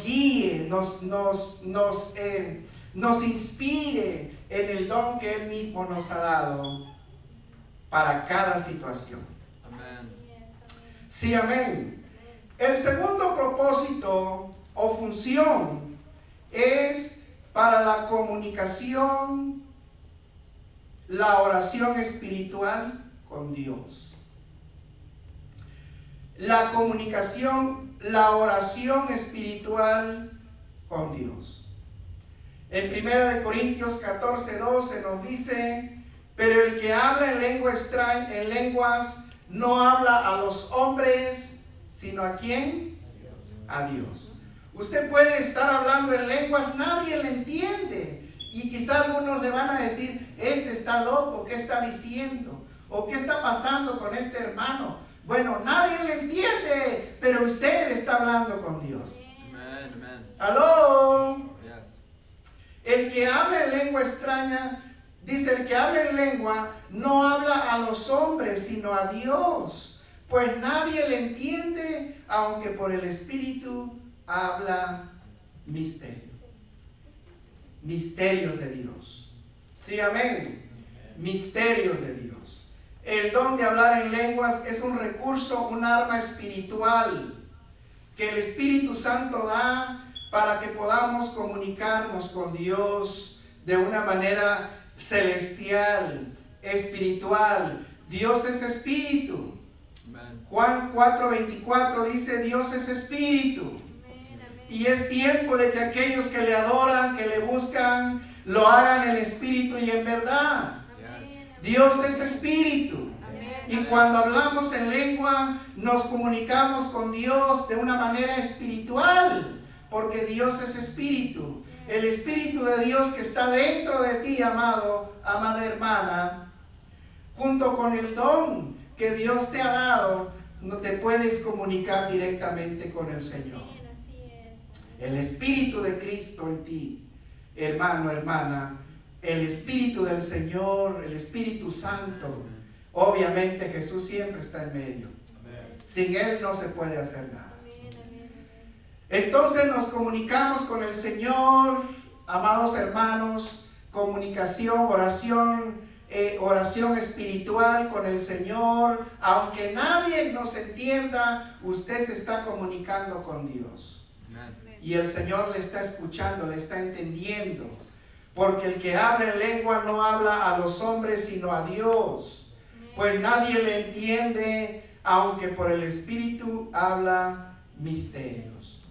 guíe, nos inspire en el don que Él mismo nos ha dado para cada situación. Amen. Sí, amén. El segundo propósito o función es para la comunicación, la oración espiritual con Dios. La comunicación, la oración espiritual con Dios. En 1 Corintios 14:12 nos dice, pero el que habla en lenguas no habla a los hombres, sino ¿a quién? A Dios. Usted puede estar hablando en lenguas, nadie le entiende. Y quizá algunos le van a decir, este está loco, ¿qué está diciendo? ¿O qué está pasando con este hermano? Bueno, nadie le entiende, pero usted está hablando con Dios. Amen, amen. ¿Aló? Yes. El que habla en lengua extraña, dice, el que habla en lengua no habla a los hombres, sino a Dios. Pues nadie le entiende, aunque por el Espíritu habla misterio. Misterios de Dios. Sí, amén. Misterios de Dios. El don de hablar en lenguas es un recurso, un arma espiritual que el Espíritu Santo da para que podamos comunicarnos con Dios de una manera celestial, espiritual. Dios es espíritu. Amen. Juan 4:24 dice, Dios es espíritu. Y es tiempo de que aquellos que le adoran, que le buscan, lo hagan en espíritu y en verdad. Yes. Dios es espíritu. Amén. Y cuando hablamos en lengua, nos comunicamos con Dios de una manera espiritual, porque Dios es espíritu. El Espíritu de Dios que está dentro de ti, amado, amada hermana, junto con el don que Dios te ha dado, no te puedes comunicar directamente con el Señor. El Espíritu de Cristo en ti, hermano, hermana, el Espíritu del Señor, el Espíritu Santo. Obviamente Jesús siempre está en medio. Sin Él no se puede hacer nada. Entonces nos comunicamos con el Señor, amados hermanos, comunicación, oración espiritual con el Señor. Aunque nadie nos entienda, usted se está comunicando con Dios. Y el Señor le está escuchando, le está entendiendo. Porque el que habla en lengua no habla a los hombres, sino a Dios. Pues nadie le entiende, aunque por el Espíritu habla misterios.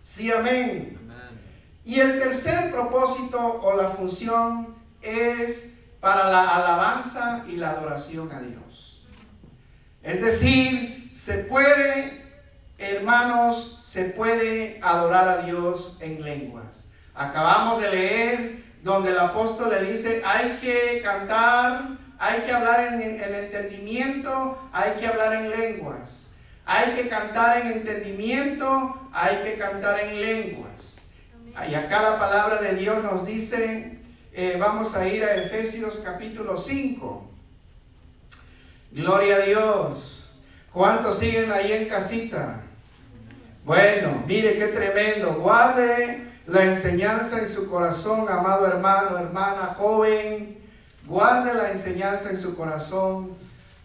Sí, amén. Amen. Y el tercer propósito o la función es para la alabanza y la adoración a Dios. Es decir, se puede, hermanos, se puede adorar a Dios en lenguas. Acabamos de leer donde el apóstol le dice, hay que cantar, hay que hablar en entendimiento, hay que hablar en lenguas. Hay que cantar en entendimiento, hay que cantar en lenguas. Y acá la palabra de Dios nos dice, vamos a ir a Efesios capítulo 5. Gloria a Dios. ¿Cuántos siguen ahí en casita? Bueno, mire qué tremendo. Guarde la enseñanza en su corazón, amado hermano, hermana, joven. Guarde la enseñanza en su corazón,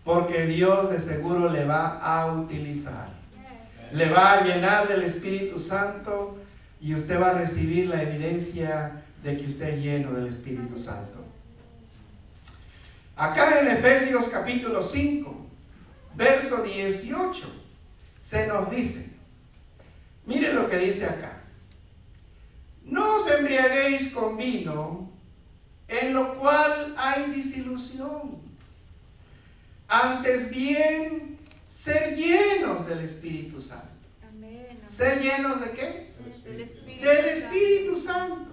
porque Dios de seguro le va a utilizar. Le va a llenar del Espíritu Santo y usted va a recibir la evidencia de que usted es lleno del Espíritu Santo. Acá en Efesios capítulo 5, verso 18, se nos dice, miren lo que dice acá: no os embriaguéis con vino, en lo cual hay disilusión, antes bien ser llenos del Espíritu Santo. Amén. ¿Ser llenos de qué? Del Espíritu, Del Espíritu Santo.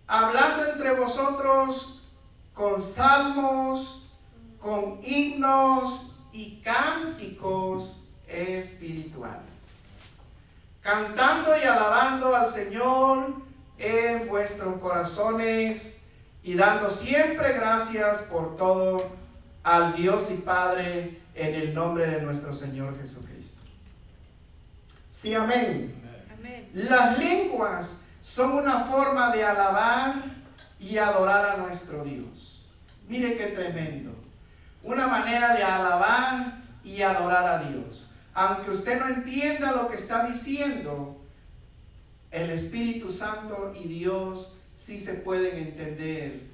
Hablando entre vosotros con salmos, con himnos y cánticos espirituales, cantando y alabando al Señor en vuestros corazones y dando siempre gracias por todo al Dios y Padre en el nombre de nuestro Señor Jesucristo. Sí, amén. Amén. Las lenguas son una forma de alabar y adorar a nuestro Dios. Mire qué tremendo. Una manera de alabar y adorar a Dios. Aunque usted no entienda lo que está diciendo, el Espíritu Santo y Dios sí se pueden entender.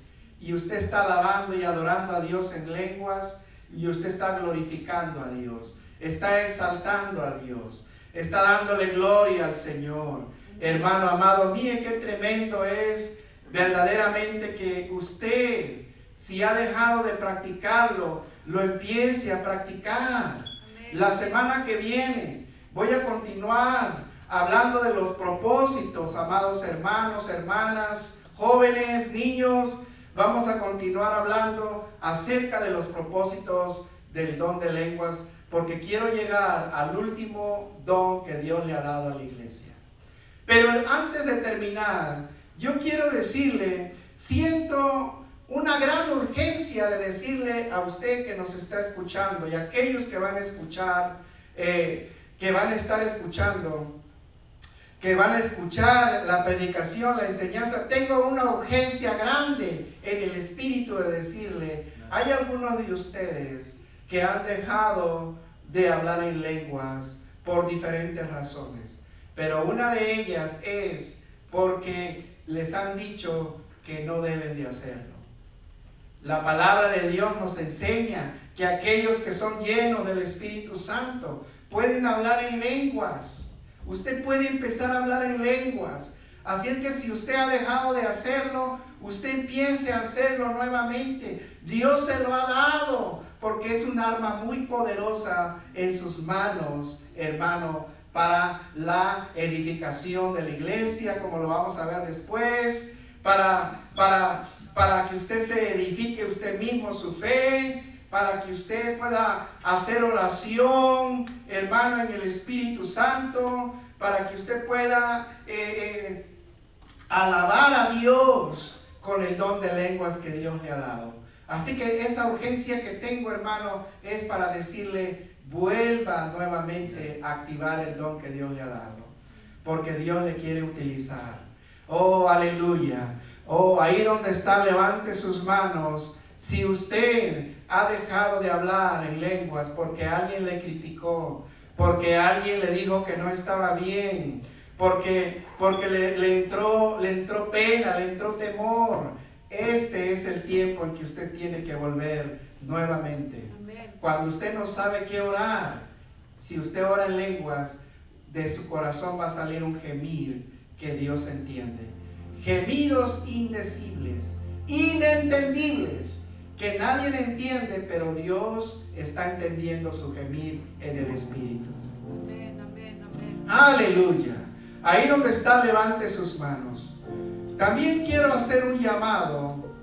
Y usted está alabando y adorando a Dios en lenguas, y usted está glorificando a Dios, está exaltando a Dios, está dándole gloria al Señor. Hermano amado, mire qué tremendo es verdaderamente que usted, si ha dejado de practicarlo, lo empiece a practicar. La semana que viene voy a continuar hablando de los propósitos, amados hermanos, hermanas, jóvenes, niños. Vamos a continuar hablando acerca de los propósitos del don de lenguas, porque quiero llegar al último don que Dios le ha dado a la iglesia. Pero antes de terminar, yo quiero decirle, siento una gran urgencia de decirle a usted que nos está escuchando y a aquellos que van a escuchar, que van a estar escuchando, que van a escuchar la predicación, la enseñanza. Tengo una urgencia grande en el espíritu de decirle, hay algunos de ustedes que han dejado de hablar en lenguas por diferentes razones, pero una de ellas es porque les han dicho que no deben de hacerlo. La palabra de Dios nos enseña que aquellos que son llenos del Espíritu Santo pueden hablar en lenguas. Usted puede empezar a hablar en lenguas. Así es que si usted ha dejado de hacerlo, usted empiece a hacerlo nuevamente. Dios se lo ha dado, porque es un arma muy poderosa en sus manos, hermano, para la edificación de la iglesia, como lo vamos a ver después, para que usted se edifique usted mismo su fe, para que usted pueda hacer oración, hermano, en el Espíritu Santo, para que usted pueda alabar a Dios con el don de lenguas que Dios le ha dado. Así que esa urgencia que tengo, hermano, es para decirle, vuelva nuevamente a activar el don que Dios le ha dado, porque Dios le quiere utilizar. Oh, aleluya. Oh, ahí donde está, levante sus manos. Si usted ha dejado de hablar en lenguas porque alguien le criticó, porque alguien le dijo que no estaba bien, porque le entró pena, le entró temor, este es el tiempo en que usted tiene que volver nuevamente. Amén. Cuando usted no sabe qué orar, si usted ora en lenguas, de su corazón va a salir un gemir que Dios entiende. Gemidos indecibles, inentendibles, que nadie entiende, pero Dios está entendiendo su gemir en el Espíritu. Amén, amén, amén. Aleluya. Ahí donde está, levante sus manos. También quiero hacer un llamado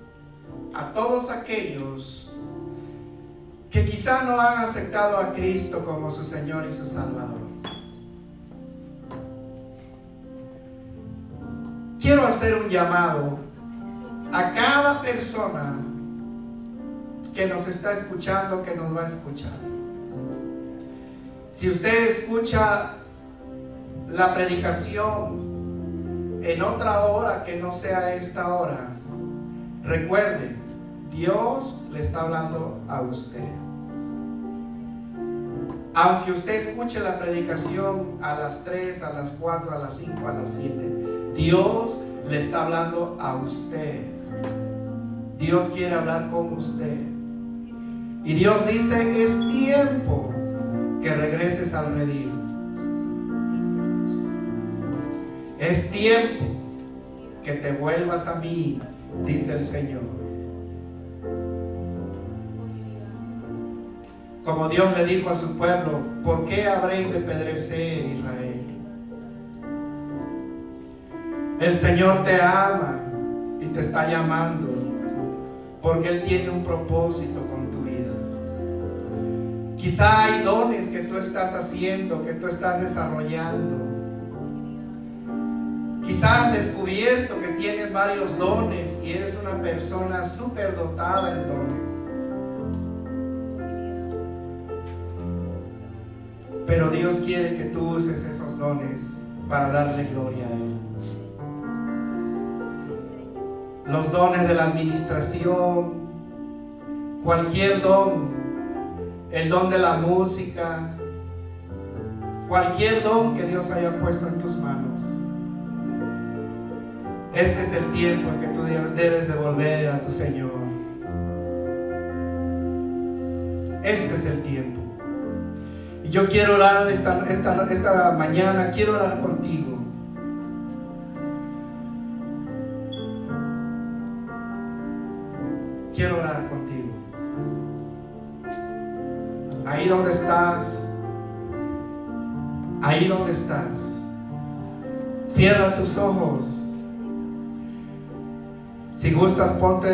a todos aquellos que quizá no han aceptado a Cristo como su Señor y su Salvador. Quiero hacer un llamado a cada persona que nos está escuchando, que nos va a escuchar. Si usted escucha la predicación en otra hora que no sea esta hora, recuerde, Dios le está hablando a usted. Aunque usted escuche la predicación a las 3, a las 4, a las 5, a las 7, Dios le está hablando a usted. Dios quiere hablar con usted. Y Dios dice, es tiempo que regreses al redil. Es tiempo que te vuelvas a mí, dice el Señor. Como Dios le dijo a su pueblo, ¿por qué habréis de perecer, Israel? El Señor te ama y te está llamando, porque Él tiene un propósito con tu vida. Quizá hay dones que tú estás haciendo, que tú estás desarrollando. Quizá has descubierto que tienes varios dones y eres una persona superdotada en dones. Pero Dios quiere que tú uses esos dones para darle gloria a Él. Los dones de la administración, cualquier don, el don de la música, cualquier don que Dios haya puesto en tus manos. Este es el tiempo en que tú debes de volver a tu Señor. Este es el tiempo. Y yo quiero orar esta mañana, quiero orar contigo. Quiero orar contigo. Ahí donde estás, cierra tus ojos. Si gustas, ponte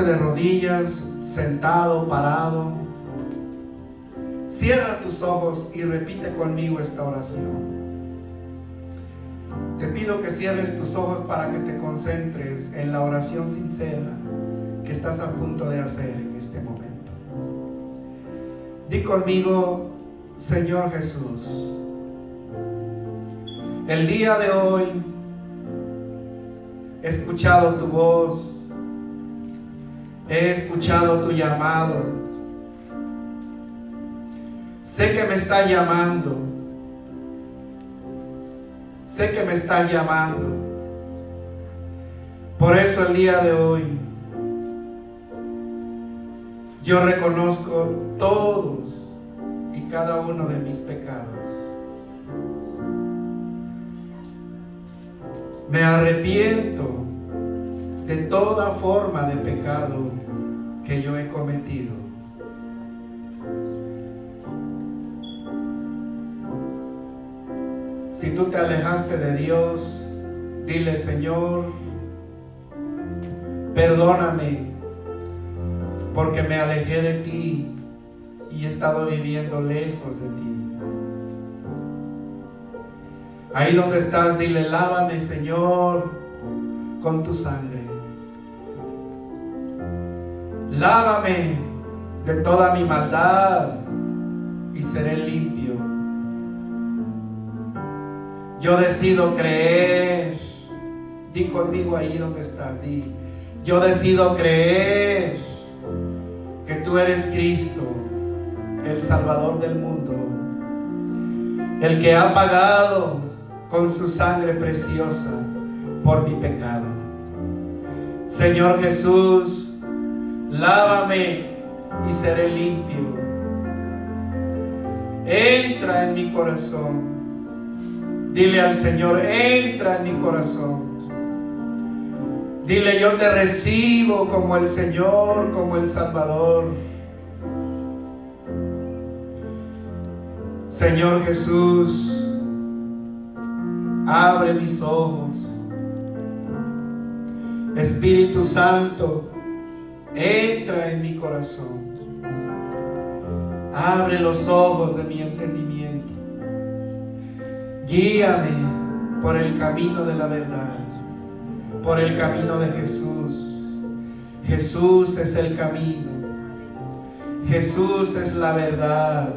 de rodillas, sentado, parado. Cierra tus ojos y repite conmigo esta oración. Te pido que cierres tus ojos para que te concentres en la oración sincera que estás a punto de hacer en este momento. Di conmigo, Señor Jesús, el día de hoy he escuchado tu voz, he escuchado tu llamado. Sé que me está llamando. Sé que me está llamando. Por eso el día de hoy yo reconozco todos y cada uno de mis pecados. Me arrepiento de toda forma de pecado que yo he cometido. Si tú te alejaste de Dios, dile: Señor, perdóname porque me alejé de ti y he estado viviendo lejos de ti. Ahí donde estás, dile: lávame, Señor, con tu sangre. Lávame de toda mi maldad y seré limpio. Yo decido creer. Di conmigo ahí donde estás, di: yo decido creer que tú eres Cristo, el Salvador del mundo, el que ha pagado con su sangre preciosa por mi pecado. Señor Jesús, lávame y seré limpio. Entra en mi corazón. Dile al Señor: entra en mi corazón. Dile: yo te recibo como el Señor, como el Salvador. Señor Jesús, abre mis ojos. Espíritu Santo, entra en mi corazón. Abre los ojos de mi entendimiento. Guíame por el camino de la verdad, por el camino de Jesús. Jesús es el camino. Jesús es la verdad.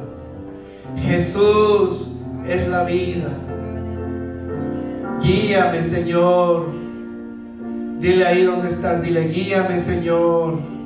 Jesús es la vida. Guíame, Señor. Dile ahí donde estás, dile, guíame, Señor.